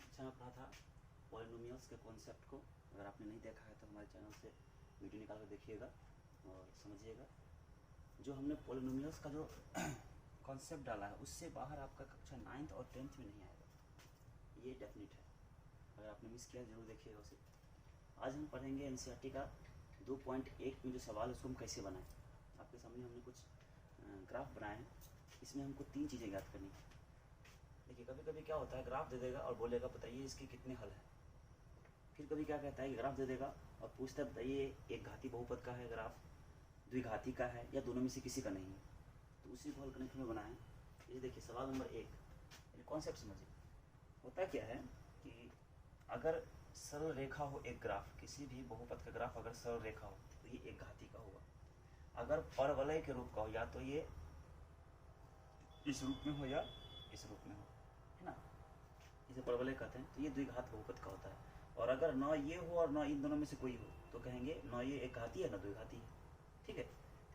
कक्षा में पढ़ा था पॉलिनोमियल्स के कॉन्सेप्ट को। अगर आपने नहीं देखा है तो हमारे चैनल से वीडियो निकाल कर देखिएगा और समझिएगा। जो हमने पॉलिनोमियल्स का जो कॉन्सेप्ट डाला है उससे बाहर आपका कक्षा 9th और 10th में नहीं आएगा, ये डेफिनेट है। अगर आपने मिस किया जरूर देखिएगा उसे। आज हम पढ़ेंगे एनसीईआरटी का 2.1 में जो सवाल है उसको हम कैसे बनाएं। आपके सामने हमने कुछ ग्राफ बनाए हैं, इसमें हमको 3 चीज़ें याद करनी है। देखिए कभी कभी क्या होता है, ग्राफ दे देगा और बोलेगा बताइए इसके कितने हल हैं। फिर कभी क्या कहता है कि ग्राफ दे देगा और पूछता है बताइए एक घाती बहुपद का है ग्राफ, द्विघाती का है या दोनों में से किसी का नहीं है। तो उसी को हल करने के लिए बनाए। ये देखिए सवाल नंबर 1, कॉन्सेप्ट समझिए। होता क्या है कि अगर सरल रेखा हो एक ग्राफ, किसी भी बहुपद का ग्राफ अगर सरल रेखा हो तो ये एक घाती का होगा। अगर परवलय के रूप का हो, या तो ये इस रूप में हो या इस रूप में हो, है ना, इसे परवलय कहते हैं। तो ये द्विघात बहुपद का होता है। और अगर न ये हो और न इन दोनों में से कोई हो तो कहेंगे न ये एक घाती है न द्विघाती है। ठीक है,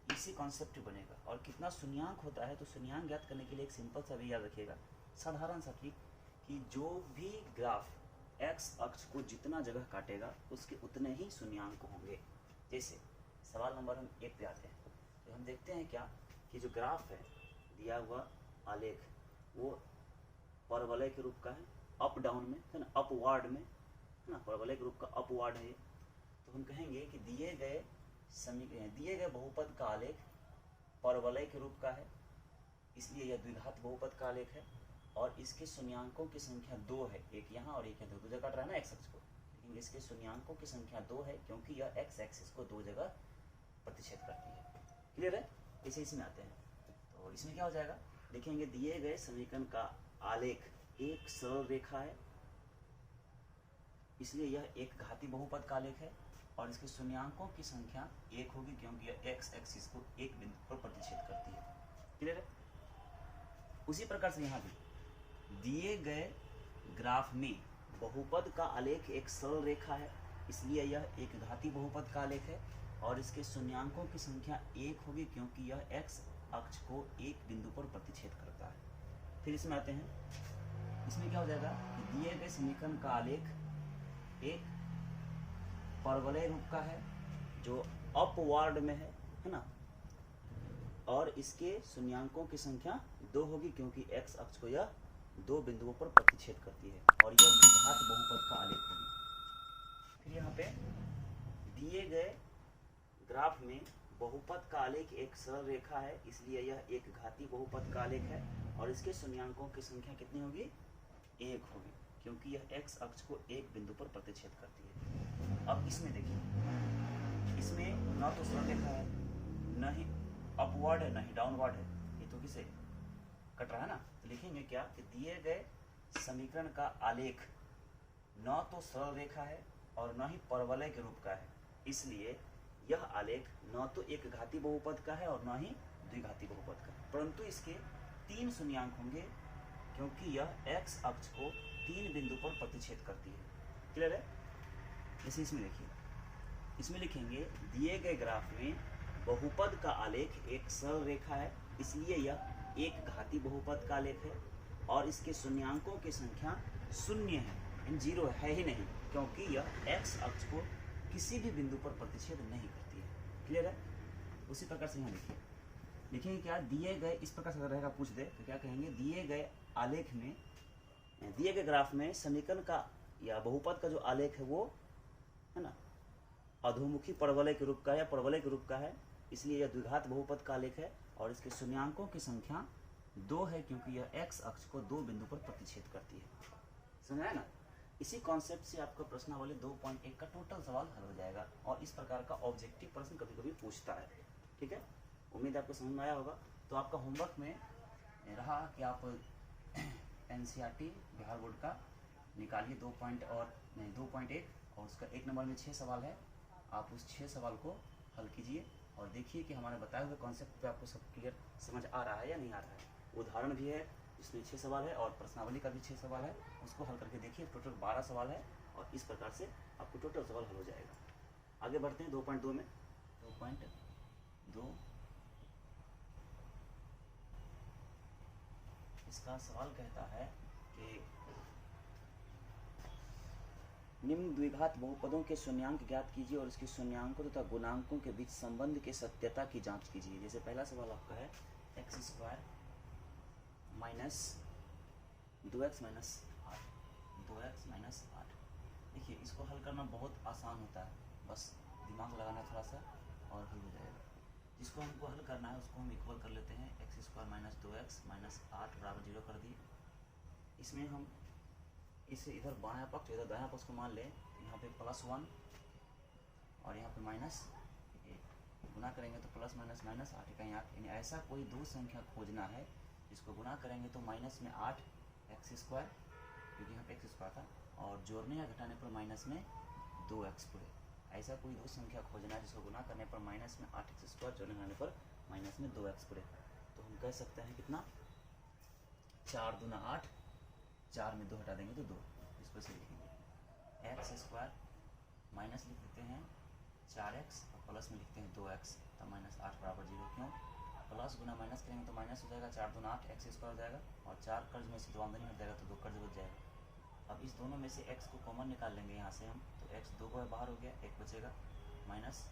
इसी कॉन्सेप्ट बनेगा। और कितना शून्यांक होता है, तो शून्यांक ज्ञात करने के लिए एक सिंपल सा भी याद रखिएगा, साधारण सा ट्रिक, कि जो भी ग्राफ एक्स अक्ष को जितना जगह काटेगा उसके उतने ही शून्यांक होंगे। जैसे सवाल नंबर हम 1 पे आते हैं, तो हम देखते हैं क्या कि जो ग्राफ है दिया हुआ आलेख वो परवलय के रूप का है, अप डाउन में है ना, अपवार्ड में है ना, परवलय के रूप का अपवार्ड है। तो हम कहेंगे कि दिए गए बहुपद का आलेख परवलय के रूप का है, इसलिए यह द्विघात बहुपद का आलेख है। और इसके शून्यांकों की संख्या 2 है, एक यहाँ और एक यहाँ, दो जगह काट रहा है ना एक्स अक्ष को, लेकिन इसके शून्यांकों की संख्या 2 है क्योंकि यह एक्स एक्सिस को 2 जगह प्रतिच्छेद करती है। क्लियर है? इसे इसमें आते हैं, तो इसमें क्या हो जाएगा, देखेंगे दिए गए समीकरण का आलेख एक सरल रेखा है, इसलिए यह एक घाती बहुपद का आलेख है। और इसके शून्यांकों की संख्या 1 होगी क्योंकि यह एक्स एक्सिस को एक बिंदु पर प्रतिच्छेद करती है। क्लियर है? उसी प्रकार से यहाँ भी दिए गए ग्राफ में बहुपद का आलेख एक सरल रेखा है, इसलिए यह एक घाती बहुपद का आलेख है। और इसके शून्यांकों की संख्या 1 होगी क्योंकि यह एक्स अक्ष को एक बिंदु पर प्रतिच्छेद करता है। फिर इसमें आते हैं, इसमें क्या हो जाएगा कि दिए गए समीकरण का आलेख एक परवलय रूप का है जो अपवार्ड में है ना, और इसके शून्यांकों की संख्या 2 होगी क्योंकि एक्स अक्ष को यह 2 बिंदुओं पर प्रतिच्छेद करती है, और यह द्विघात बहुपद का आलेख होगी। फिर यहाँ पे दिए गए ग्राफ में बहुपद का आलेख एक सरल रेखा है, इसलिए यह एक घाती बहुपद का आलेख है। और इसके शून्यांकों की संख्या कितनी होगी? 1 होगी क्योंकि यह एक्स अक्ष को एक बिंदु पर प्रतिच्छेद करती है। अब इसमें देखिए, इसमें न तो सरल रेखा है, न ही अपवर्ड है, न ही डाउनवर्ड है, ये तो किसे कट रहा है ना। तो लिखेंगे क्या कि दिए गए समीकरण का आलेख न तो सरल रेखा है और न ही परवलय के रूप का है, इसलिए यह आलेख न तो एक घाती बहुपद का है और न ही द्विघाती बहुपद का, परंतु इसके 3 शून्यांक होंगे क्योंकि यह एक्स अक्ष को 3 बिंदु पर प्रतिच्छेद करती है। क्लियर है? जैसे इसमें देखिए, इसमें लिखेंगे दिए गए ग्राफ में बहुपद का आलेख एक सरल रेखा है, इसलिए यह एक घाती बहुपद का आलेख है। और इसके शून्यांकों की संख्या 0 है, 0 है ही नहीं, क्योंकि यह एक्स अक्ष को किसी भी बिंदु पर प्रतिच्छेद नहीं करती है। क्लियर है? उसी प्रकार से यहाँ देखिए, लिखेंगे क्या, दिए गए, इस प्रकार से अगर रहेगा पूछ दे तो क्या कहेंगे, दिए गए आलेख में, दिए गए ग्राफ में समीकरण का या बहुपद का जो आलेख है वो है ना अधोमुखी परवलय के रूप का या परवलय के रूप का है, इसलिए यह द्विघात बहुपद का आलेख है। और इसके शून्यांकों की संख्या 2 है क्योंकि यह एक्स अक्ष को 2 बिंदु पर प्रतिच्छेद करती है। समझ ना? इसी कॉन्सेप्ट से आपका प्रश्नावली 2.1 का टोटल सवाल हल हो जाएगा। और इस प्रकार का ऑब्जेक्टिव प्रश्न कभी कभी पूछता है। ठीक है, उम्मीद है आपको समझ में आया होगा। तो आपका होमवर्क में रहा कि आप एनसीईआरटी बिहार बोर्ड का निकालिए 2.1 और उसका 1 नंबर में 6 सवाल है। आप उस 6 सवाल को हल कीजिए और देखिए कि हमारे बताए हुए कॉन्सेप्ट पे आपको सब क्लियर समझ आ रहा है या नहीं आ रहा है। उदाहरण भी है जिसमें 6 सवाल है और प्रश्नावली का भी 6 सवाल है, उसको हल करके देखिए। टोटल 12 सवाल है और इस प्रकार से आपको टोटल सवाल हल हो जाएगा। आगे बढ़ते हैं 2.2 में। 2.2 इसका सवाल कहता है कि निम्न द्विघात बहुपदों के शून्यांक ज्ञात कीजिए और इसके शून्यांकों तथा गुणांकों के बीच संबंध की सत्यता की जांच कीजिए। जैसे पहला सवाल आपका है x square minus 2x minus 8। देखिए इसको हल करना बहुत आसान होता है, बस दिमाग लगाना थोड़ा सा और हल हो जाएगा। जिसको हमको हल करना है उसको हम इक्वल कर लेते हैं। X square minus 2x minus 8 बराबर 0 कर दिए। इसमें हम इसे इधर बायां पक्ष इधर दायां पक्ष को मान लें, यहाँ पे +1 और यहाँ पे -8 गुना करेंगे तो प्लस माइनस माइनस 8 का 8। यानी ऐसा कोई दो संख्या खोजना है जिसको गुना करेंगे तो माइनस में 8 एक्स स्क्वायर, क्योंकि यहाँ पे एक्स स्क्वायर था, और जोड़ने या घटाने पर माइनस में 2x पूरे। ऐसा कोई दो संख्या खोजना है जिसको गुना करने पर माइनस में 8x स्क्वायर, जोड़ने घटाने पर माइनस में 2x पूरे। तो हम कह सकते हैं कितना, 4 दूना 8, 4 में 2 हटा देंगे तो 2। इसको ऐसे लिखेंगे एक्स स्क्वायर माइनस लिख देते हैं 4x और प्लस में लिखते हैं 2x, तब -8 बराबर 0। क्यों, प्लस गुना माइनस करेंगे तो माइनस हो जाएगा, 4 दूना 8 एक्स स्क्वायर हो जाएगा, और 4 कर्ज में से 2 आमदनी हट जाएगा तो 2 कर्ज बच जाएगा। अब इस दोनों में से x को कॉमन निकाल लेंगे यहाँ से हम, तो x 2 को बाहर हो गया, 1 बचेगा, माइनस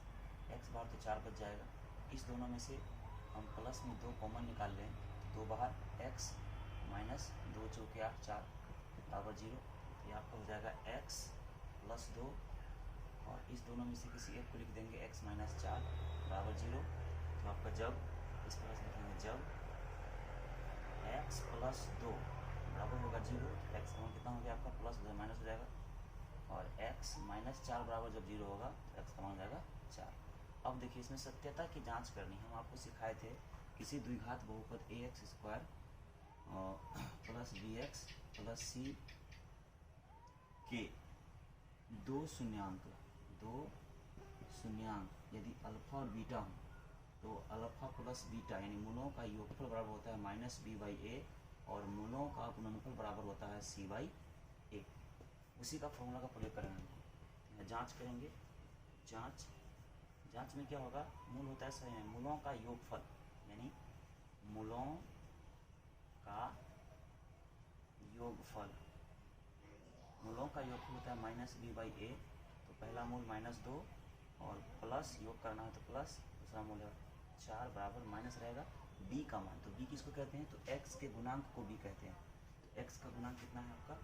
x बाहर तो 4 बच जाएगा। इस दोनों में से हम प्लस में 2 कॉमन निकाल लें तो 2 बाहर, x माइनस 2 चौके 8 4 बराबर 0। ये आपका हो जाएगा x प्लस 2, और इस दोनों में से किसी एक को लिख देंगे x माइनस 4 बराबर 0। तो आपका जब इस तरह से लिखेंगे, जब x प्लस 2 बराबर होगा 0, x का मान कितना हो गया आपका, प्लस हो जाएगा माइनस हो जाएगा, और x माइनस 4 बराबर जब 0 होगा तो x का मान हो जाएगा 4। अब देखिए इसमें सत्यता की जांच करनी, हम आपको सिखाए थे किसी द्विघात बहुपद ax square plus bx plus c के दो शून्यांक यदि अल्फा और बीटा हो तो अल्फा प्लस बीटा यानी मूलों का योगफल बराबर होता है -b/a, और मूलों का गुणनफल बराबर होता है c/a। उसी का फॉर्मूला का प्रयोग करेंगे, जांच करेंगे। जांच में क्या होगा, मूल होता है मूलों का योगफल, यानी मूलों का योगफल होता है -b/a। तो पहला मूल -2 और प्लस योग करना है तो प्लस, दूसरा मूल है 4 बराबर माइनस रहेगा b का मान। तो b किसको कहते हैं, तो x के गुणांक को b कहते हैं। तो x का गुणांक कितना है आपका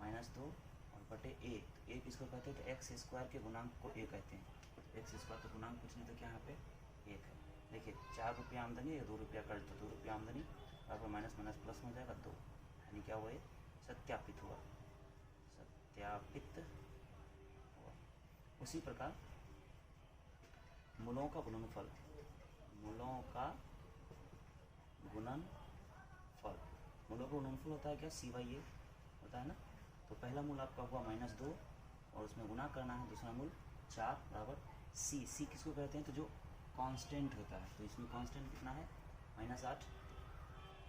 -2 और बटे a। तो a किसको कहते हैं, तो एक्स स्क्वायर के गुणांक को a कहते हैं। तो एक्स स्क्वायर का गुणांक कुछ नहीं तो क्या यहाँ पे 1 है। देखिए 4 रुपया आमदनी है, 2 रुपया कर्ज, तो 2 रुपया आमदनी बराबर माइनस माइनस प्लस में हो जाएगा 2, यानी क्या हुआ, सत्यापित हुआ। उसी प्रकार मूलों का गुणनफल मूलों का गुणनफल होता है क्या, c/a होता है ना। तो पहला मूल आपका हुआ -2 और उसमें गुना करना है, दूसरा मूल 4 बराबर c किसको कहते हैं, तो जो कांस्टेंट होता है। तो इसमें कांस्टेंट कितना है -8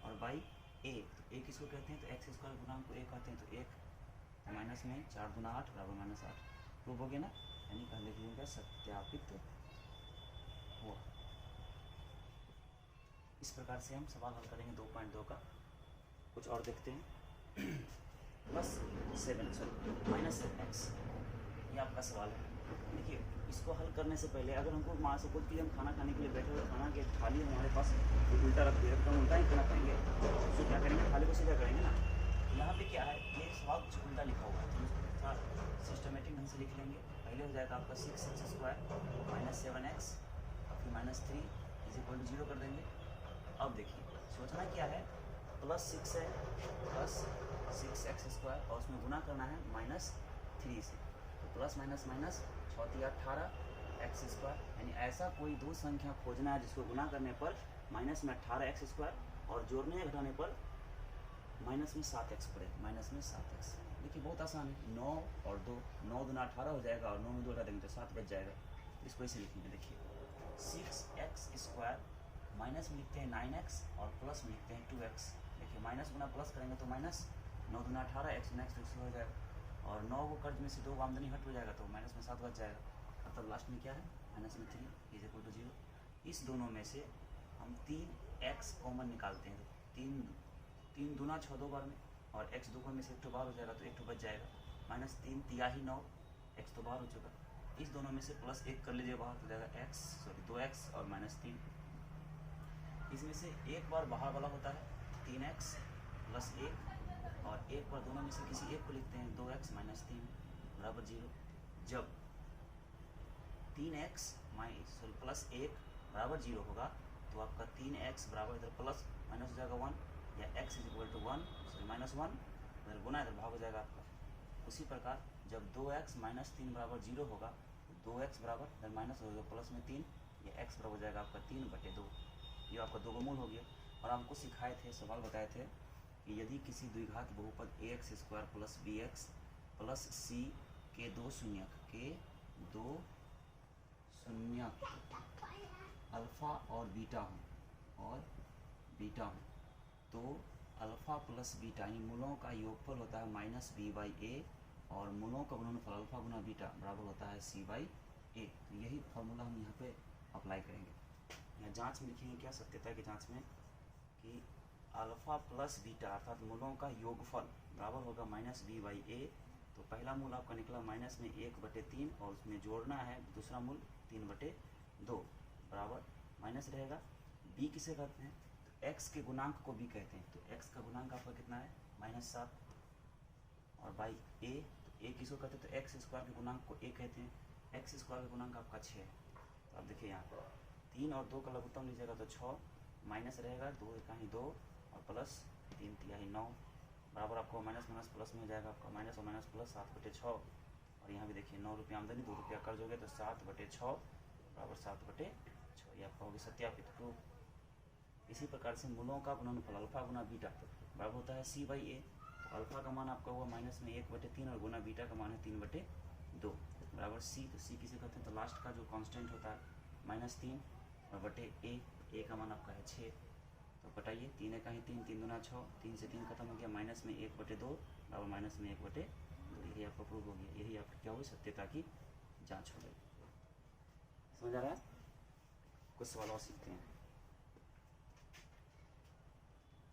और बाई a। तो a किसको कहते हैं, तो एक्स स्क्वायर गुणांक को a कहते हैं। तो 1 माइनस में 4 दूना 8 बराबर -8 प्रूव हो गया ना, यानी पहले की होगा सत्यापित हुआ। इस प्रकार से हम सवाल हल करेंगे 2.2 का। कुछ और देखते हैं -7x, ये आपका सवाल है। देखिए इसको हल करने से पहले अगर हमको मान सपोज कि हम खाना खाने के लिए बैठे हुए, खाना के थाली हमारे पास उल्टा रख दिया तो हम उल्टा ही खाना खाएंगे, तो क्या करेंगे, थाली को सीधा करेंगे ना। यहाँ पे क्या है, ये सवाल कुछ उल्टा लिखा हुआ है, तो सिस्टमेटिक ढंग से लिख लेंगे। पहले हो जाएगा आपका 6x स्क्वायर -7x और फिर -3 = 0 कर देंगे। अब देखिए सोचना क्या है, +6 है, +6x स्क्वायर और उसमें गुना करना है -3 से, तो plus minus minus 6 18 x square. यानी ऐसा कोई दो संख्या खोजना है जिसको गुना करने पर माइनस में 18x स्क्वायर और जोड़ने या घटाने पर माइनस में 7x पड़े, माइनस में 7x। देखिए बहुत आसान है, 9 और 2, 9 दूना 18 हो जाएगा और 9 में 2 हटा देंगे तो 7 बच जाएगा। इसको ऐसे लिखेंगे, देखिए 6x स्क्वायर माइनस में लिखते हैं 9x और प्लस में लिखते हैं 2x। देखिए माइनस गुना प्लस करेंगे तो माइनस 9 दूना 18 x गुना x हो जाएगा और 9 को कर्ज में से 2 आमदनी हट हो जाएगा तो माइनस में 7 बच जाएगा। मतलब लास्ट में क्या है माइनस में 3 = 0। इस दोनों में से हम 3x कॉमन निकालते हैं, तो 3 दूना 6 2 बार में और x 2 में से 1 बार हो जाएगा तो 1 बच जाएगा। -3 तिहाई 9, x तो बाहर हो चुका। इस दोनों में से +1 कर लीजिए बाहर, तो जाएगा 2x और -3। इसमें से एक बार बाहर वाला होता है 3x + 1, और एक बार दोनों में से किसी एक को लिखते हैं 2x - 3 बराबर 0। जब 3x + 1 बराबर 0 होगा तो आपका 3x बराबर इधर प्लस माइनस हो जाएगा 1, या x = 1 -1 इधर गुना इधर भाग हो जाएगा आपका। उसी प्रकार जब 2x - 3 बराबर 0 होगा तो 2x बराबर इधर माइनस हो जाएगा प्लस में 3, या x बराबर हो जाएगा आपका 3/2। ये आपका दो का मूल हो गया। और हमको सिखाए थे, सवाल बताए थे कि यदि किसी द्विघात बहुपद ax² + bx + c के दो शून्यक अल्फ़ा और बीटा हों, तो अल्फ़ा प्लस बीटा यानी मूलों का योगफल होता है -b/a, और मूलों का गुणनफल अल्फ़ा गुना बीटा बराबर होता है c/a। तो यही फॉर्मूला हम यहाँ पे अप्लाई करेंगे। यहाँ जांच में लिखेंगे क्या, सत्यता की जांच में, कि अल्फ़ा प्लस बीटा अर्थात मूलों का योगफल बराबर होगा -b/a। तो पहला मूल आपका निकला -1/3, और उसमें जोड़ना है दूसरा मूल 3/2 बराबर माइनस रहेगा। b किसे कहते हैं, तो x के गुणांक को b कहते हैं। तो x का गुणांक आपका कितना है -7, और बाई a, तो a किसको कहते हैं, तो x² के गुणांक को a कहते हैं। x² का गुणांक आपका 6 है। तो आप देखिए यहाँ पर 3 और 2 का लघुत्तम लीजिएगा तो 6, माइनस रहेगा 2 × 2 और प्लस 3 तिहाई 9 बराबर आपको माइनस प्लस में हो जाएगा आपका माइनस और माइनस प्लस 7/6। और यहाँ भी देखिए 9 रुपये आमदनी, 2 रुपया कर्ज हो गया, तो 7/6 बराबर 7/6। ये आपका हो गया सत्यापित प्रूफ। इसी प्रकार से मूलों का गुणनफल अल्फा गुना बीटा बराबर होता है c/a। तो अल्फा का मान आपका हुआ -1/3, और गुना बीटा का मान है 3/2 बराबर c। तो c किसे कहते हैं, तो लास्ट का जो कांस्टेंट होता है -3 और बटे a का मान आपका है 6। तो पटाइए, 3 × 3 3 दूना 6, 3 से 3 खत्म हो गया, -1/2 बराबर -1/2। यही आपका प्रूफ हो गया। यही आपकी क्या हुई, सत्यता की जांच हो गई। समझ आ रहा है? कुछ सवाल और सीखते हैं।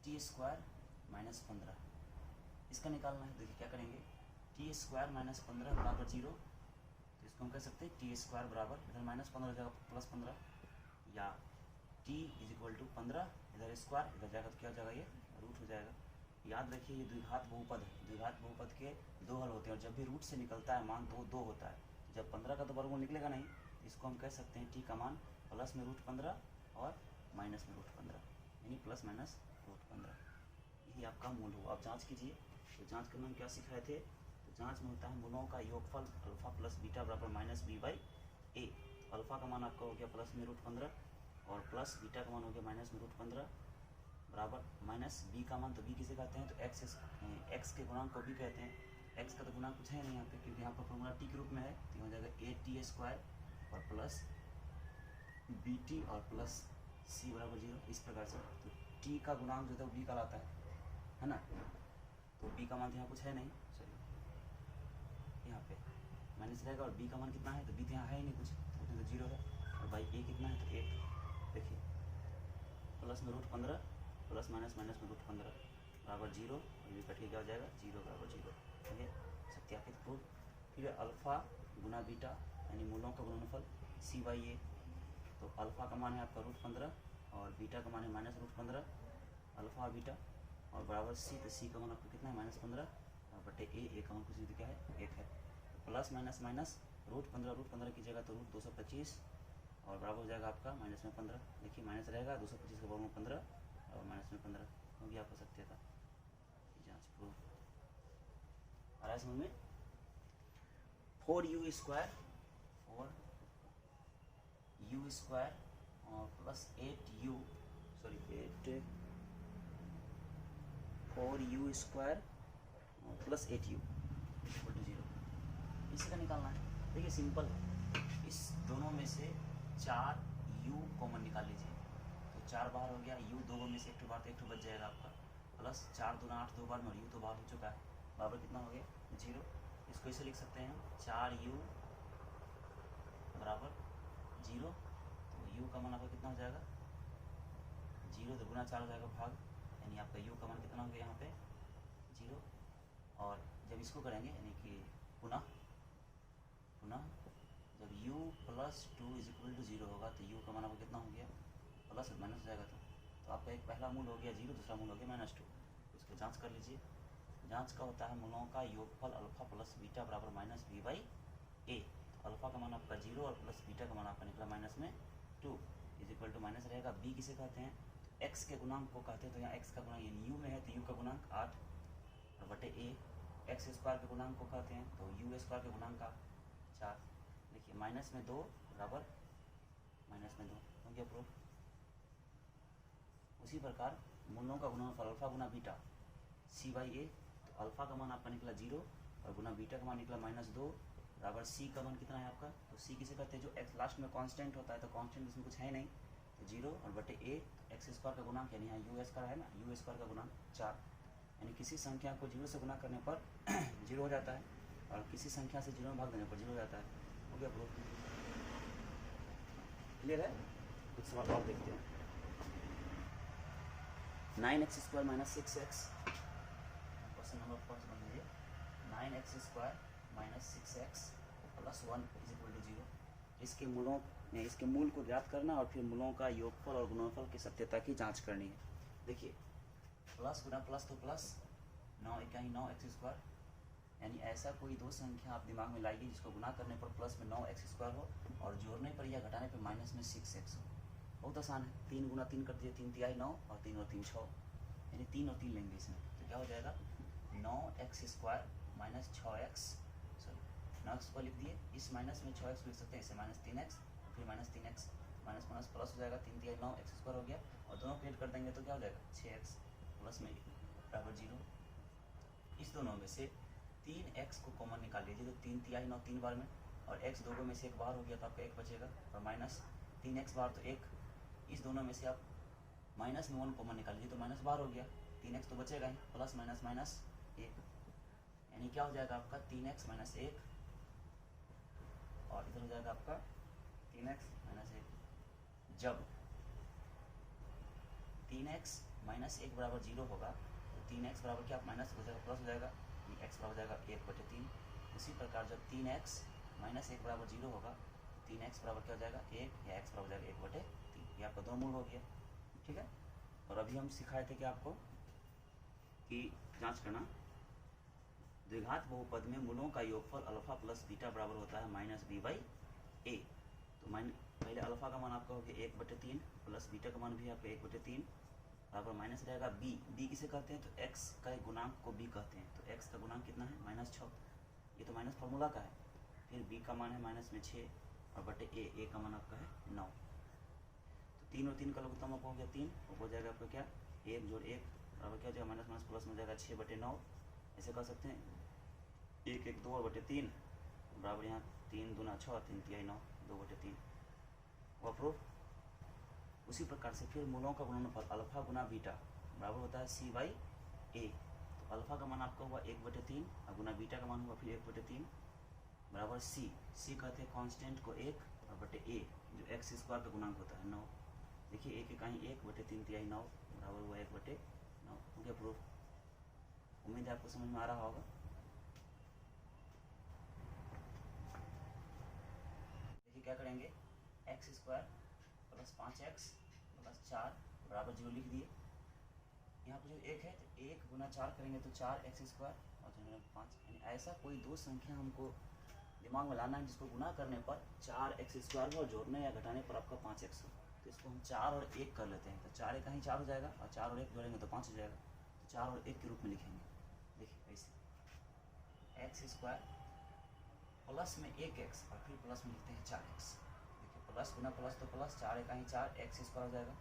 t² - 15 इसका निकालना है। देखिए क्या करेंगे, t² - 15 बराबर 0। तो इसको हम कह सकते हैं t² बराबर इधर -15 हो जाएगा +15, या t = 15 इधर स्क्वायर इधर जाएगा तो क्या हो जाएगा, ये रूट हो जाएगा। याद रखिए ये द्विघात बहुपद है। द्विघात बहुपद के दो हल होते हैं, और जब भी रूट से निकलता है मान तो 2 होता है। जब 15 का तो वर्गमूल निकलेगा नहीं, इसको हम कह सकते हैं t का मान प्लस में √15 और माइनस में √15, यानी प्लस माइनस √15। यही आपका मूल हुआ। आप जांच कीजिए। तो जांच करने में क्या सीख रहे थे, तो जांच में होता है मूलों का योगफल अल्फा प्लस बीटा बराबर -b/a। अल्फा का मान आपका हो गया प्लस में √15, और प्लस बीटा का मान हो गया माइनस में √15 बराबर माइनस b का मान, तो b किसे कहते हैं, तो x के गुणांक को b कहते हैं। x का तो गुणांक कुछ है नहीं यहाँ पे, क्योंकि यहाँ पर फॉर्मूला t के रूप में है। तो हो जाएगा at² और प्लस bt और प्लस c बराबर 0। इस प्रकार से तो t का गुणांक जो है b कहलाता है ना। तो b का मान यहाँ कुछ है नहीं, सॉरी यहाँ पे माइनस रहेगा, और b का मान कितना है, तो b तो यहाँ है ही नहीं कुछ, तो 0 है। और बाई a कितना है, तो 1। देखिए प्लस में √15 प्लस माइनस माइनस में √15 बराबर 0, और ये कट के क्या हो जाएगा, 0 बराबर 0। ठीक है, सत्यापित प्रूफ। फिर अल्फ़ा गुना बीटा यानी मूलों का गुणनफल c/a। तो अल्फ़ा का मान है आपका √15 और बीटा का मान है -√15, अल्फ़ा और बीटा, और बराबर c। तो c का मान आपका कितना है, -15 और बटे a का मान कुछ नहीं, क्या है, 1 है। तो प्लस माइनस माइनस √15 की जगह तो √225 और बराबर हो जाएगा आपका माइनस में 15। देखिए माइनस रहेगा, 225 का वर्गमूल 15 और माइनस में 15 होगी आपका सत्यता जांच प्रूफ। आ रहा है समझ में। 4u² और प्लस 4u² और प्लस 8u = 0। इसी का निकालना है। देखिए सिंपल है। इस दोनों में से 4u कॉमन निकाल लीजिए, तो 4 बाहर हो गया, u 2 में से 1 बार तो 1 बच जाएगा आपका, प्लस 4 दूना 8 2 बार में, और u तो बाहर हो चुका है, बराबर कितना हो गया, 0। इसको ऐसे लिख सकते हैं 4u बराबर 0। तो u का मान आपका कितना हो जाएगा, 0 तो गुना 4 हो जाएगा भाग, यानी आपका u का मान कितना हो गया यहाँ पे 0। और जब इसको करेंगे यानी कि पुनः जब u plus 2 is equal to 0 होगा तो u का मान आपको कितना हो गया, प्लस माइनस हो जाएगा। तो आपका एक पहला मूल हो गया 0, दूसरा मूल हो गया -2। इसको जांच कर लीजिए। जांच का होता है मूलों का योगफल अल्फा प्लस बीटा बराबर -b/a। तो अल्फा का मान आपका 0 और प्लस बीटा का मान आपका निकला -2 इज इक्वल टू माइनस रहेगा। b किसे कहते हैं, तो x के गुणांक को कहते हैं। तो यहाँ x का गुणांक यानी u में है तो u का गुणांक 8 और बटे a। एक्स स्क्वायर के गुणांक को कहते हैं तो u स्क्वायर के गुणांक का 4। देखिए -2 बराबर -2 हो गया प्रूफ। उसी प्रकार मूलों का गुणनफल अल्फा गुना बीटा c/a। तो अल्फा का मान आपका निकला 0 और गुना बीटा का मान निकला -2 बराबर c का मान कितना है आपका, तो c किसे कहते हैं, जो x लास्ट में कांस्टेंट होता है। तो कांस्टेंट इसमें कुछ है नहीं, तो 0 और बटे a। एक्स स्क्वायर का गुणांक यानी यहाँ u स्क्वायर है ना, u स्क्वायर का गुणांक 4। यानी किसी संख्या को 0 से गुना करने पर 0 हो जाता है और किसी संख्या से 0 में भाग देने पर 0 हो जाता है। हो गया प्रूफ, क्लियर है। कुछ सवाल और देखते हैं। 9x² - 6x, question number first बन लीजिए। 9x² - 6x + 1 = 0। इसके मूल को ज्ञात करना और फिर मूलों का योगफल और गुणनफल की सत्यता की जांच करनी है। देखिए प्लस गुना प्लस तो प्लस 9 × 9x², यानी ऐसा कोई दो संख्या आप दिमाग में लाइए जिसको गुना करने पर प्लस में 9x² हो और जोड़ने पर या घटाने पर माइनस में 6x हो। बहुत आसान है। 3 × 3 कर दीजिए, 3 × 3 = 9 और 3 और 3 = 6, यानी 3 और 3 लेंगे इसमें तो क्या हो जाएगा 9x² - 6x, सॉरी 9x² लिख दिए। इस माइनस में 6x लिख सकते हैं, इसे -3x फिर -3x माइनस प्लस हो जाएगा। 3 × 3 = 9 x² हो गया और दोनों क्रिएट कर देंगे तो क्या हो जाएगा 6x प्लस में बराबर 0। इस दोनों में से 3x को कॉमन निकाल लीजिए तो 3 × 3 = 9 3 बार में और x दो में से एक बार हो गया तो आपका 1 बचेगा और माइनस 3x बार तो 1। इस दोनों में से आप माइनस में 1 कॉमन निकाल लीजिए तो माइनस बार हो गया, 3x तो बचेगा ही, प्लस माइनस माइनस 1, यानी क्या हो जाएगा आपका 3x - 1 और इधर हो जाएगा आपका 3x - 1। जब 3x - 1 बराबर 0 होगा तो 3x बराबर क्या माइनस हो जाएगा प्लस हो जाएगा, x बराबर जाएगा 1/3। उसी प्रकार जब 3x - 1 बराबर 0 होगा तो 3x बराबर क्या हो जाएगा 1 या x बराबर जाएगा 1/3। ये आपका दो मूल हो गया, ठीक है। और अभी हम सिखाए थे कि आपको कि जांच करना, द्विघात बहुपद में मूलों का योगफल अल्फा प्लस बीटा बराबर होता है -b/a। तो पहले अल्फा का मान आपका हो गया 1/3 प्लस बीटा का मान भी आपका 1/3 बराबर माइनस रहेगा b किसे कहते हैं, तो x का गुणांक को b कहते हैं। तो x का गुणांक कितना है -6, ये तो माइनस फार्मूला का है। फिर b का मान है -6 और बटे a का मान आपका है 9। तो 3 और 3 का लघुत्तम आपको हो गया 3, हो जाएगा आपका क्या 1 + 1 बराबर क्या हो जाएगा माइनस प्लस में हो जाएगा 6/9। ऐसे कर सकते हैं 1 1 2 और बटे 3 बराबर यहाँ 3 दूना 6 3 × 3 = 9 2/3 वो प्रूफ। उसी प्रकार से फिर मूलों का गुणनफल अल्फा गुना बीटा बराबर होता है c/a। तो अल्फा का मान आपका हुआ 1/3 और गुना बीटा का मान हुआ फिर 1/3 बराबर c कहते हैं कांस्टेंट को 1 और बटे a जो x² का गुणांक होता है 9। देखिए 1 कहीं 1/3 × 9 बराबर हुआ 1/9। हो गया प्रूफ। उम्मीद है आपको समझ में आ रहा होगा। देखिए क्या करेंगे, x² + 5x + 4 बराबर 0 लिख दिए। यहाँ पर जो 1 है तो 1 × 4 करेंगे तो 4x² और 5, यानी ऐसा कोई दो संख्या हमको दिमाग में लाना है जिसको गुना करने पर 4x² हो और जोड़ने या घटाने पर आपका 5x हो। तो इसको हम 4 और 1 कर लेते हैं, तो 4 1 कहीं 4 हो जाएगा और 4 और 1 जोड़ेंगे तो 5 हो जाएगा। तो 4 और 1 के रूप में लिखेंगे। देखिए ऐसे x² प्लस में 1x और फिर प्लस में लिखते हैं 4x। देखिए प्लस गुना प्लस तो प्लस, 4 1 कहीं 4 x² हो जाएगा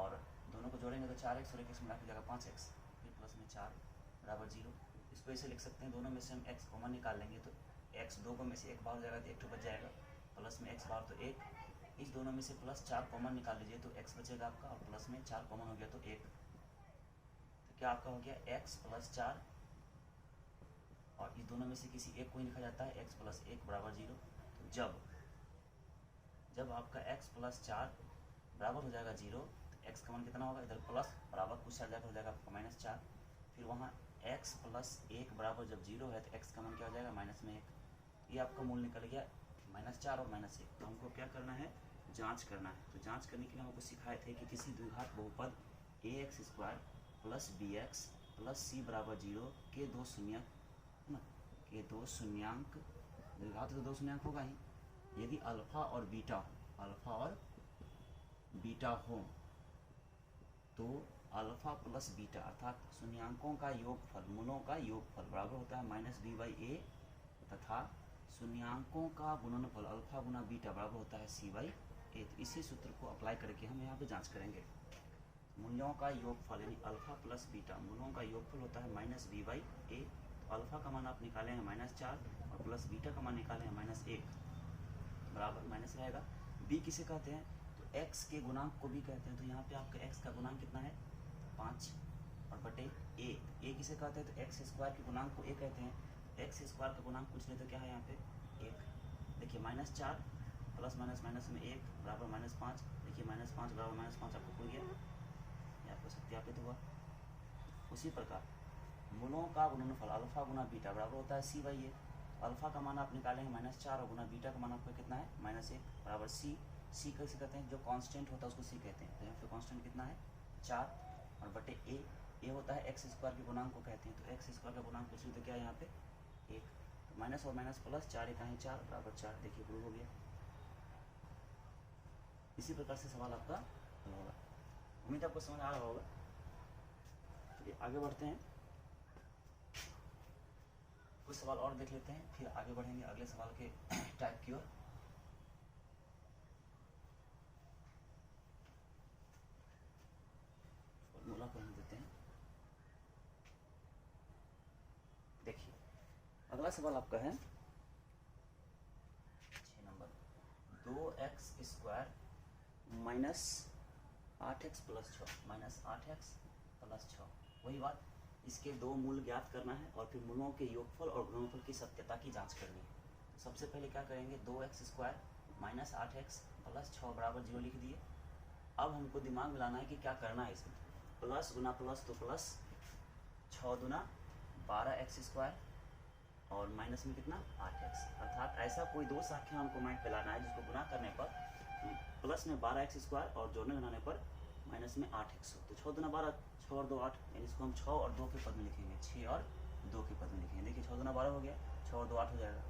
और दोनों को जोड़ेंगे तो 4x और 1x मिला के जाएगा 5x, फिर प्लस में 4 बराबर 0। इसको ऐसे लिख सकते हैं, दोनों में से हम x कॉमन निकाल लेंगे तो x दो में से एक बार हो जाएगा तो 1 तो बच जाएगा, प्लस में x बार तो 1। इस दोनों में से प्लस 4 कॉमन निकाल लीजिए तो x बचेगा आपका और प्लस में 4 कॉमन हो गया तो 1। तो क्या आपका हो गया x + 4 और इस दोनों में से किसी एक को ही लिखा जाता है x + 1 बराबर 0। तो जब आपका x + 4 बराबर हो जाएगा 0 तो x का मान कितना होगा, इधर प्लस बराबर कुछ साइड जाकर हो जाएगा आपका -4, फिर वहाँ x प्लस 1 बराबर जब 0 है तो x का मान क्या हो जाएगा माइनस में 1। ये आपका मूल निकल गया -4 और -1। तो हमको क्या करना है, जांच करना है। तो जांच करने के लिए हमको सिखाए थे कि किसी द्विघात बहुपद ax² plus bx plus c बराबर 0 के दो शून्यक है ना, के दो शून्यांक, द्विघात तो दो शून्यांक होगा ही, यदि अल्फा और बीटा हो तो अल्फा प्लस बीटा अर्थात शून्यांकों का योगफल, मूलों का योगफल बराबर होता है -b/a तथा शून्यांकों का गुणनफल अल्फा गुना बीटा बराबर होता है c/a। तो इसी सूत्र को अप्लाई करके हम यहाँ पे जांच करेंगे। मूल्यों का योगफल यानी अल्फा प्लस बीटा, मूलों का योगफल होता है -b/a। तो अल्फा का मान आप निकाले हैं -4 और प्लस बीटा का मान निकाले हैं -1 बराबर माइनस रहेगा। b किसे कहते हैं, तो x के गुणांक को भी कहते हैं। तो यहाँ पे आपका x का गुणांक कितना है 5 और बटे a किसे कहते हैं, तो x² के गुणांक को a कहते हैं। x² का गुणांक पूछ ले तो क्या है यहाँ पे 1। देखिए -4 प्लस माइनस माइनस में 1 बराबर -5। देखिए -5 बराबर -5 आपको खुल गया, ये आपको सत्यापित हुआ। उसी प्रकार मूलों का गुणनफल अल्फा गुना बीटा बराबर होता है c/a। अल्फा का मान आप निकालेंगे -4 और गुना बीटा का मान आपका कितना है -1 बराबर c कैसे कहते हैं, जो कांस्टेंट होता है उसको c कहते हैं। तो यहाँ पे कांस्टेंट कितना है 4 और बटे a होता है x² के गुणांक को कहते हैं। तो x² का गुणांक पूछ तो क्या है यहाँ पे 1। तो माइनस और माइनस प्लस 4 1 4 बराबर 4। देखिए प्रूव हो गया। इसी प्रकार से सवाल आपका हल होगा। उम्मीद आपको समझ आ रहा होगा। चलिए आगे बढ़ते हैं, कुछ सवाल और देख लेते हैं, फिर आगे बढ़ेंगे अगले सवाल के टाइप की ओर। फॉर्मूला को हम देते हैं। देखिए अगला सवाल आपका है 6 number, 2x² minus 8x plus 6 -8x plus 6। वही बात, इसके दो मूल ज्ञात करना है और फिर मूलों के योगफल और गुणनफल की सत्यता की जांच करनी है। तो सबसे पहले क्या करेंगे, 2x² माइनस 8x प्लस 6 बराबर 0 लिख दिए। अब हमको दिमाग में लाना है कि क्या करना है इसमें, प्लस गुना प्लस तो प्लस 6 दूना 12x² और माइनस में कितना 8x। अर्थात ऐसा कोई दो संख्या हमको माइंड पे लाना है जिसको गुना करने पर प्लस में 12x² और जोड़ने घटाने पर माइनस में 8x हो। तो 6 दूना 12, 6 और 2 8, यानी इसको हम 6 और 2 के पद में लिखेंगे, 6 और 2 के पद में लिखेंगे। देखिए 6 दूना 12 हो गया, 6 और 2 8 हो जाएगा,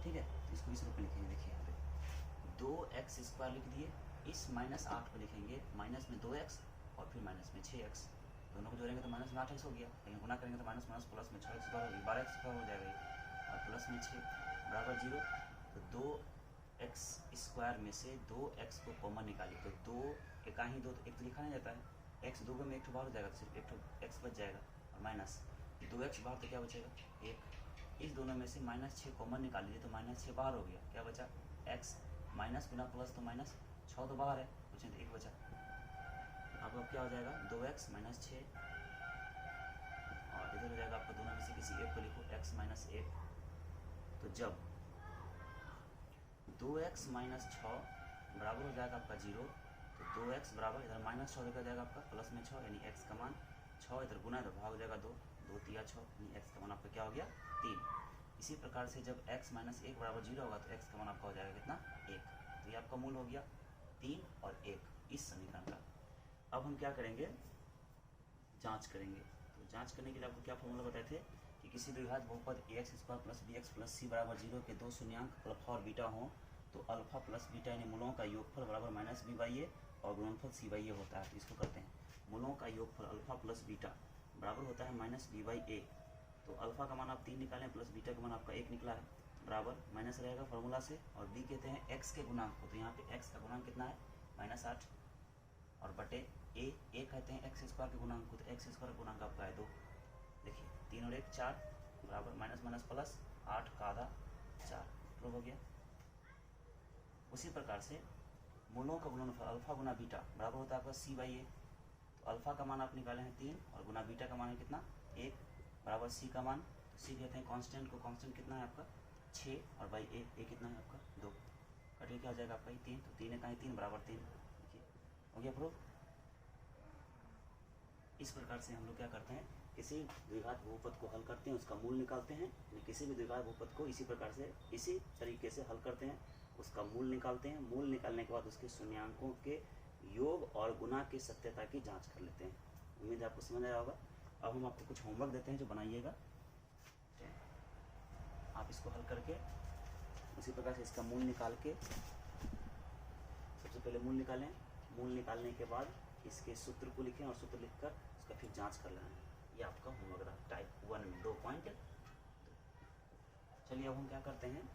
ठीक है। तो इसको इस रूप में लिखेंगे। देखिए यहाँ पे 2x² लिख दिए, इस -8 को लिखेंगे माइनस में 2x और फिर माइनस में 6x। दोनों को जोड़ेंगे तो माइनस में 8x हो गया, लेकिन गुना करेंगे तो माइनस माइनस प्लस में 6x² होगी, 12x² हो जाएगा और प्लस में 6 बराबर 0। तो 2x² में से 2x को कॉमन निकालिए। तो 2 एका ही 2 तो एक तो लिखा नहीं जाता है, x 2 में एक बाहर हो जाएगा तो सिर्फ एक x बच जाएगा और माइनस 2x बाहर तो क्या बचेगा 1। इस दोनों में से -6 कॉमन निकाल लीजिए तो -6 बाहर हो गया, क्या बचा x। माइनस गुना प्लस तो माइनस 6 तो बाहर है, पूछें तो 1 बचा। अब क्या हो जाएगा 2x माइनस 6 और इधर हो जाएगा आपका दोनों में से किसी एक को लिखो x माइनस 1। तो जब 2x माइनस 6 बराबर हो जाएगा आपका 0, तो 2x बराबर इधर -6 हो जाएगा आपका प्लस में 6, यानी x का मान 6, इधर गुना इधर भाग हो जाएगा 2, 2 3 6, यानी x का मान आपका क्या हो गया 3। इसी प्रकार से जब x माइनस 1 बराबर 0 होगा तो x का मान आपका हो जाएगा कितना 1। तो ये आपका मूल हो गया 3 और 1 इस समीकरण का। अब हम क्या करेंगे, जांच करेंगे। तो जांच करने के लिए आपको क्या फॉर्मूला बताए थे कि किसी द्विघात बहुपद ax² plus bx plus c बराबर 0 के दो शून्यांक अल्फा और बीटा हों तो अल्फा प्लस बीटा यानी मूलों का योगफल बराबर -b/a और गुणनफल c/a होता है। तो इसको करते हैं, मूलों का योगफल अल्फा प्लस बीटा बराबर होता है -b/a। तो अल्फा का मान आप 3 निकालें प्लस बीटा का मान आपका 1 निकला है, बराबर माइनस रहेगा फॉर्मूला से। और b कहते हैं x के गुणांक को, तो यहाँ पे x का गुणांक कितना है -8 और बटे a कहते हैं x² के गुणांक को, तो x² का गुणांक आपका है 2। देखिए 3 और 1 4 बराबर माइनस माइनस प्लस 8 का आधा 4, प्रूव हो गया। उसी प्रकार से मूलों का गुणनफल अल्फा गुना बीटा बराबर होता है आपका c/a। तो अल्फा का मान आप निकाले हैं 3 और गुना बीटा का मान है कितना 1 बराबर c का मान, तो c कहते हैं कांस्टेंट को, कांस्टेंट कितना है आपका 6 और बाई a कितना है आपका 2, कटिए क्या हो जाएगा आपका 3, तो 3 का 3 बराबर 3। देखिए हो गया प्रूफ। इस प्रकार से हम लोग क्या करते हैं किसी द्विघात बहुपद को हल करते हैं, उसका मूल निकालते हैं, किसी भी द्विघात बहुपद को इसी प्रकार से इसी तरीके से हल करते हैं, उसका मूल निकालते हैं, मूल निकालने के बाद उसके शून्यांकों के योग और गुना की सत्यता की जांच कर लेते हैं। उम्मीद है आपको समझ आया होगा। अब हम आपको कुछ होमवर्क देते हैं जो बनाइएगा, आप इसको हल करके उसी प्रकार से इसका मूल निकाल के, सबसे पहले मूल निकालें, मूल निकालने के बाद इसके सूत्र को लिखें और सूत्र लिखकर उसका फिर जांच कर लेना है। ये आपका होमवर्क रहा टाइप 1 में 2 पॉइंट। चलिए अब हम क्या करते हैं,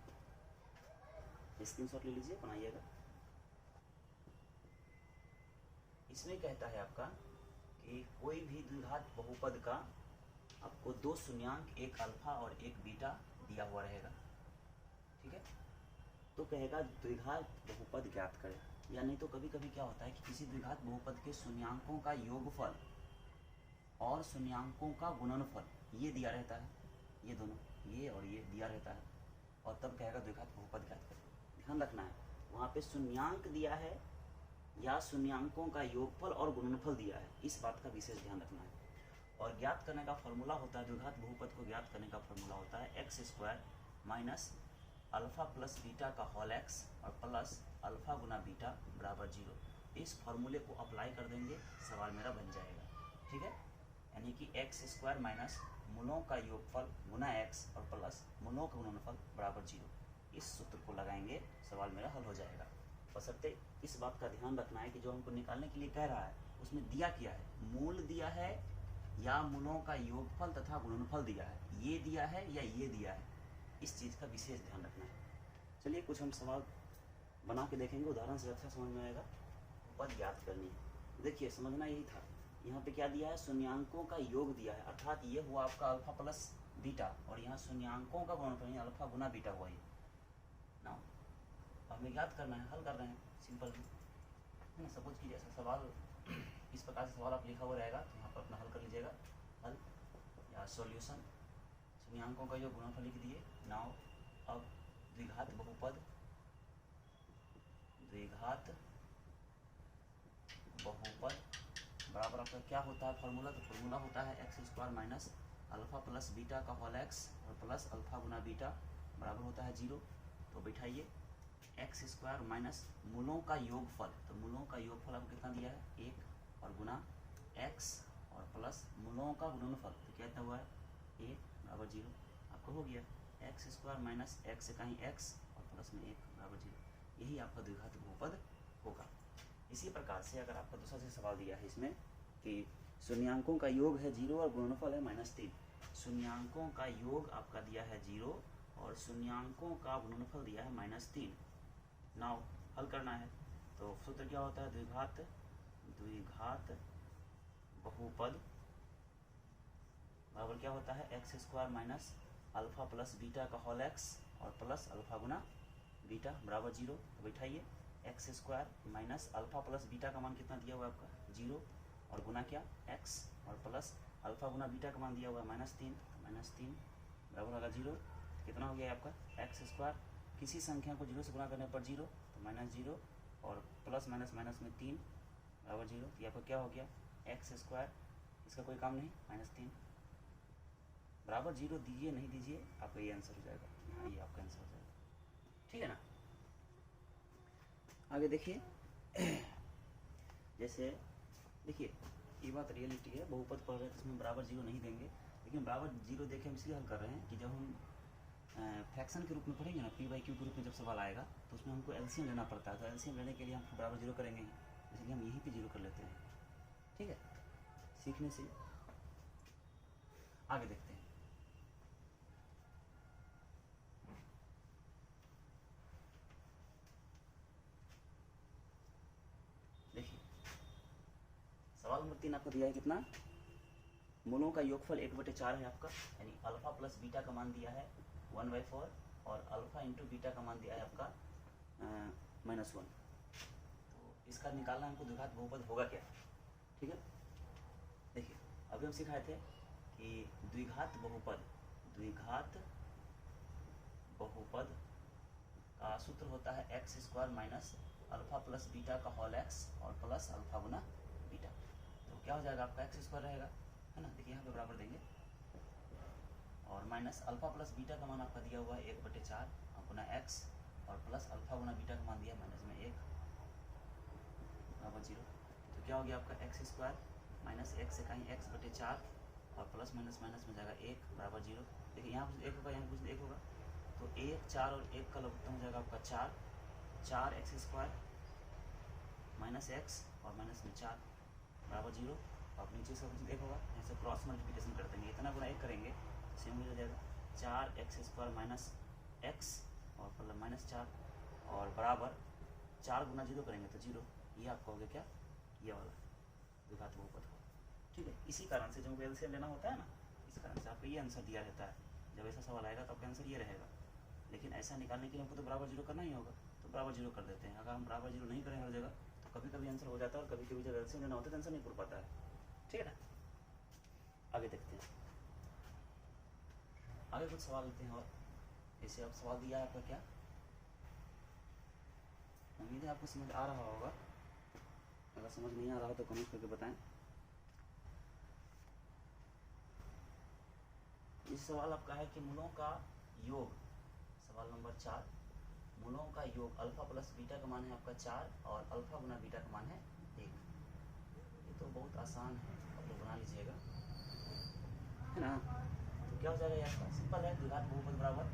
स्क्रीनशॉट ले लीजिए, बनाइएगा। इसमें कहता है आपका कि कोई भी द्विघात बहुपद का आपको 2 शून्यांक, एक अल्फा और एक बीटा दिया हुआ रहेगा, ठीक है। तो कहेगा द्विघात बहुपद ज्ञात करें। या नहीं तो कभी कभी क्या होता है कि किसी द्विघात बहुपद के शून्यांकों का योगफल और शून्यांकों का गुणनफल ये दिया रहता है, ये दोनों, ये और ये दिया रहता है, और तब कहेगा द्विघात बहुपद ज्ञात करें। ध्यान रखना है, वहाँ पे शून्यांक दिया है या शून्यांकों का योगफल और गुणनफल दिया है, इस बात का विशेष ध्यान रखना है। और ज्ञात करने का फॉर्मूला होता है, द्विघात बहुपद को ज्ञात करने का फॉर्मूला होता है x² minus alpha plus beta का होल x और प्लस अल्फा गुना बीटा बराबर 0। इस फॉर्मूले को अप्लाई कर देंगे, सवाल मेरा बन जाएगा, ठीक है। यानी कि x² माइनस मूलों का योगफल गुना x और प्लस मूलों का गुणनफल बराबर 0। इस सूत्र को लगाएंगे, सवाल मेरा हल हो जाएगा। बशर्ते इस बात का ध्यान रखना है कि जो हमको निकालने के लिए कह रहा है उसमें दिया क्या है, मूल दिया है या मूलों का योगफल तथा गुणनफल दिया है, ये दिया है या ये दिया है, इस चीज़ का विशेष ध्यान रखना है। चलिए कुछ हम सवाल बना के देखेंगे, उदाहरण से अच्छा समझ में आएगा। बहुपद ज्ञात करनी है, देखिए समझना यही था। यहाँ पे क्या दिया है, शून्यांकों का योग दिया है, अर्थात ये हुआ आपका अल्फा प्लस बीटा, और यहाँ शून्यांकों का गुणनफल अल्फा गुना बीटा हुआ ये ना। हमें ज्ञात करना है, हल कर रहे हैं, सिंपल है ना। सपोज कीजिए ऐसा सवाल, इस प्रकार से सवाल आप लिखा हुआ रहेगा, तो यहाँ पर अपना हल कर लीजिएगा, हल या सॉल्यूशन। शून्यांकों का योग गुणनफल लिख दिए। नाउ अब द्विघात बहुपद बराबर आपका क्या होता है फॉर्मूला, तो फॉर्मूला होता है x² minus alpha plus beta का होल x और प्लस अल्फा गुना बीटा बराबर होता है 0। तो बैठाइए x² माइनस मूलों का योगफल, तो मूलों का योगफल आपको कितना दिया है 1, और गुना x और प्लस मूलों का गुणनफल, तो क्या हुआ है 1 बराबर 0। आपको हो गया x² माइनस x से कहीं x और प्लस में 1 बराबर 0। यही आपका द्विघात बहुपद होगा। इसी प्रकार से अगर आपका दूसरा से सवाल दिया है इसमें कि शून्यांकों का योग है 0 और गुणनफल है -3, शून्यांकों का योग आपका दिया है 0 और शून्यांकों का गुणनफल दिया है -3। नाउ हल करना है, तो सूत्र क्या होता है, द्विघात बहुपद बराबर क्या होता है x² minus alpha plus beta का होल x और प्लस अल्फा गुना बीटा बराबर 0। तो बैठाइए x² minus alpha plus beta का मान कितना दिया हुआ है आपका 0, और गुना क्या x और प्लस अल्फा गुना बीटा का मान दिया हुआ है -3, -3 बराबर होगा 0। कितना हो गया आपका x², किसी संख्या को 0 से गुना करने पर 0, तो -0 और प्लस माइनस माइनस में 3 बराबर 0। तो आपका क्या हो गया x², इसका कोई काम नहीं, -3 बराबर 0 दीजिए नहीं दीजिए, आपका ये आंसर हो जाएगा। हाँ ये आपका आंसर हो जाएगा, ठीक है ना। आगे देखिए जैसे देखिए ये बात रियलिटी है, बहुपद पढ़ रहे हैं तो इसमें बराबर 0 नहीं देंगे, लेकिन बराबर 0 देखे हम इसलिए हल कर रहे हैं कि जब हम फ्रैक्शन के रूप में पढ़ेंगे ना, p/q के रूप में जब सवाल आएगा तो उसमें हमको एलसीएम लेना पड़ता है, तो एलसीएम लेने के लिए हम बराबर 0 करेंगे, इसलिए हम यहीं पे 0 कर लेते हैं, ठीक है। सीखने से आगे देखते हैं। देखिए सवाल नंबर 3 आपको दिया है कितना, मूलों का योगफल 1/4 है आपका, यानी अल्फा प्लस बीटा का मान दिया है 1/4 और अल्फा इंटू बीटा का मान दिया है आपका -1। तो इसका निकालना हमको द्विघात बहुपद होगा क्या, ठीक है। देखिए अभी हम सिखाए थे कि द्विघात बहुपद का सूत्र होता है x² minus alpha plus beta का होल x और प्लस अल्फा गुना बीटा। तो क्या हो जाएगा आपका x² रहेगा, है ना। देखिए यहाँ पे बराबर देंगे और माइनस अल्फा प्लस बीटा का मान आपका दिया हुआ है 1/4 गुना एक्स और प्लस अल्फा गुना बीटा का मान दिया माइनस में 1 बराबर 0। तो क्या हो गया आपका एक्स स्क्वायर माइनस एक्स से कहीं x/4 और प्लस माइनस माइनस में जाएगा 1 बराबर 0। देखिए यहाँ कुछ 1 होगा, यहाँ कुछ 1 होगा, तो 1 4 और 1 का लघुत्तम हो जाएगा आपका 4 एक्स स्क्वायर माइनस एक्स और माइनस में 4 बराबर 0। और नीचे से कुछ 1 होगा, यहाँ से क्रॉस मल्टीप्लिकेशन कर देंगे, इतना गुना 1 करेंगे सेम हो जाएगा 4x स्क्वायर माइनस एक्स और मतलब माइनस 4 और बराबर 4 गुना 0 करेंगे तो 0। ये आपका हो गया क्या, ये वाला द्विघात बहुपद हो। ठीक है, इसी कारण से जब एलसीएम लेना होता है ना, इस कारण से आपको ये आंसर दिया रहता है। जब ऐसा सवाल आएगा तो आपका आंसर ये रहेगा, लेकिन ऐसा निकालने के लिए हमको तो बराबर 0 करना ही होगा, तो बराबर 0 कर देते हैं। अगर हम बराबर 0 नहीं करेंगे हर जगह तो कभी कभी आंसर हो जाता है और कभी कभी जब एलसीएम लेना होता है तो आंसर नहीं पूछ पाता है। ठीक है ना, आगे देखते हैं, आगे कुछ सवाल लेते हैं। और जैसे अब सवाल दिया है आपका क्या, उम्मीद है आपको समझ आ रहा होगा, अगर समझ नहीं आ रहा हो तो कमेंट करके बताएं। इस सवाल आपका है कि मूलों का योग, सवाल नंबर 4, मूलों का योग अल्फा प्लस बीटा का मान है आपका 4 और अल्फा गुना बीटा का मान है 1। ये तो बहुत आसान है, आप लोग बना लीजिएगा, है ना। तो क्या हो जाएगा यार, सिंपल है, द्विघात बहुपद बराबर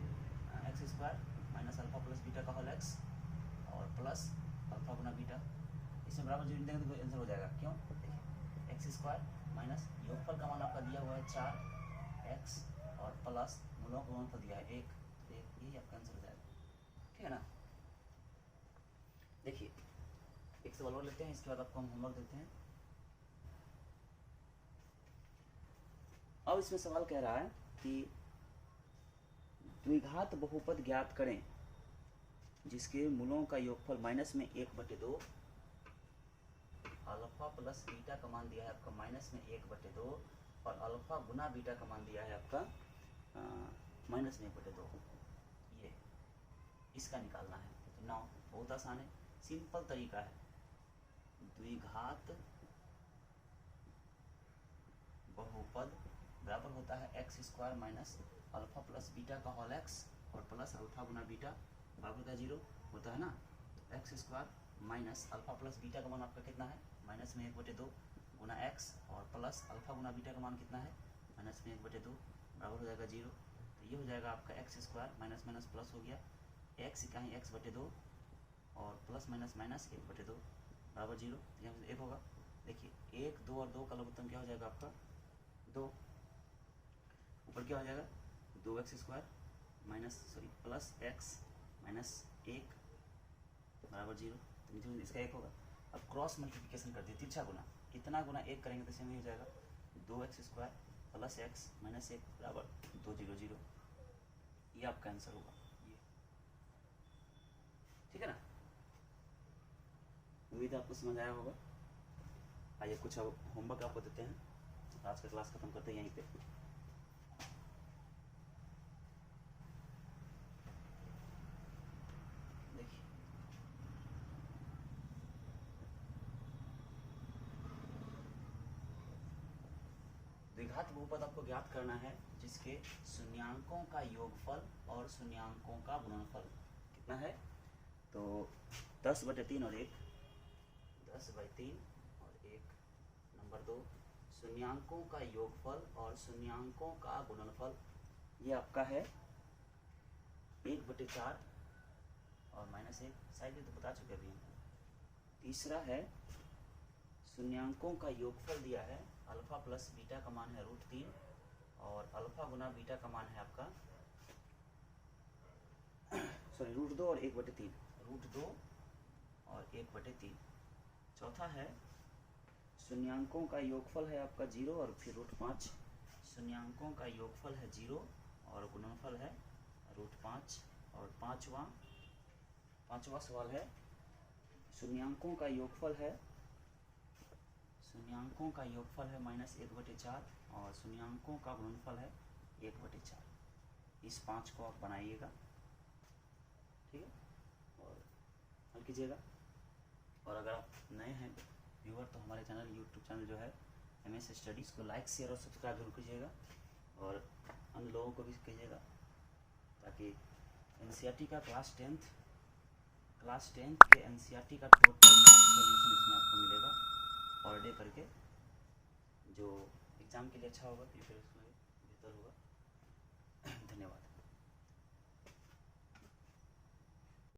x square minus alpha plus beta का होल एक्स और प्लस अल्फा गुना बीटा, इसमें बराबर 0 देंगे तो आंसर हो जाएगा। क्यों, देखिए एक्स स्क्वायर माइनस योगफल का मान आपका दिया हुआ है 4x और प्लस मूलों का गुणनफल दिया है 1, तो यही आपका आंसर हो जाएगा। ठीक है ना। देखिए एक सवाल और लेते हैं, इसके बाद आपको हम होमवर्क देते हैं। अब इसमें सवाल कह रहा है कि द्विघात बहुपद ज्ञात करें जिसके मूलों का योगफल माइनस में 1/2, अल्फा प्लस बीटा का मान दिया है आपका माइनस में 1/2 और अल्फा गुना बीटा का मान दिया है आपका माइनस में 1/2, ये इसका निकालना है। तो ना बहुत आसान है, सिंपल तरीका है, द्विघात बहुपद बराबर होता है x square minus alpha plus beta का होल एक्स और प्लस अल्फा गुना बीटा बराबर होता है 0 होता है ना। तो x square minus alpha plus beta का मान आपका कितना है माइनस में 1/2 गुना एक्स और प्लस अल्फा गुना बीटा का मान कितना है माइनस में 1/2 बराबर हो जाएगा 0। तो ये हो जाएगा आपका x square minus minus plus हो गया, एक्स कहीं x/2 और प्लस माइनस माइनस 1/2 बराबर 0। यहाँ से 1 होगा, देखिए 1 2 और 2 का लघुत्तम क्या हो जाएगा आपका 2, ऊपर क्या हो जाएगा 2x square minus plus x minus 1 बराबर 0। तो नीचे इसका 1 होगा। अब क्रॉस मल्टीप्लिकेशन कर दिए, तिरछा गुना, कितना गुना 1 करेंगे तो सेम ही हो जाएगा 2x square plus x minus 1 बराबर 2 0 0, ये आपका आंसर होगा ये। ठीक है ना, उम्मीद है आपको समझ आया होगा। आइए कुछ अब होमवर्क आपको देते हैं, आज का क्लास खत्म करते हैं यहीं पे। देखिए द्विघात बहुपद आपको ज्ञात करना है जिसके शून्यांकों का योगफल और शून्यांकों का गुणनफल कितना है, तो 10/3 और 1, 10/3 और 1। नंबर 2, शून्यांकों का योगफल और शून्यांकों का गुणनफल, ये आपका है 1/4 और -1, शायद ये तो बता चुके अभी हम। तीसरा है शून्यांकों का योगफल दिया है, अल्फा प्लस बीटा का मान है √3 और अल्फा गुना बीटा का मान है आपका √2 और 1/3, √2 और 1/3। चौथा है शून्यांकों का योगफल है आपका 0 और फिर √5, शून्यांकों का योगफल है 0 और गुणनफल है √5। और पांचवा सवाल है शून्यांकों का योगफल है -1/4 और शून्यांकों का गुणनफल है 1/4। इस 5 को आप बनाइएगा, ठीक है, और हल कीजिएगा। और अगर आप नए हैं व्यूअर तो हमारे चैनल यूट्यूब चैनल जो है MS स्टडीज़ को लाइक शेयर और सब्सक्राइब जरूर कीजिएगा और अन्य लोगों को भी कीजिएगा, ताकि NCERT का क्लास टेंथ के NCERT का टोटल मैथ सॉल्यूशन इसमें आपको मिलेगा पर डे करके। जो एग्ज़ाम के लिए अच्छा होगा, फ्यूचर उसमें बेहतर होगा। धन्यवाद।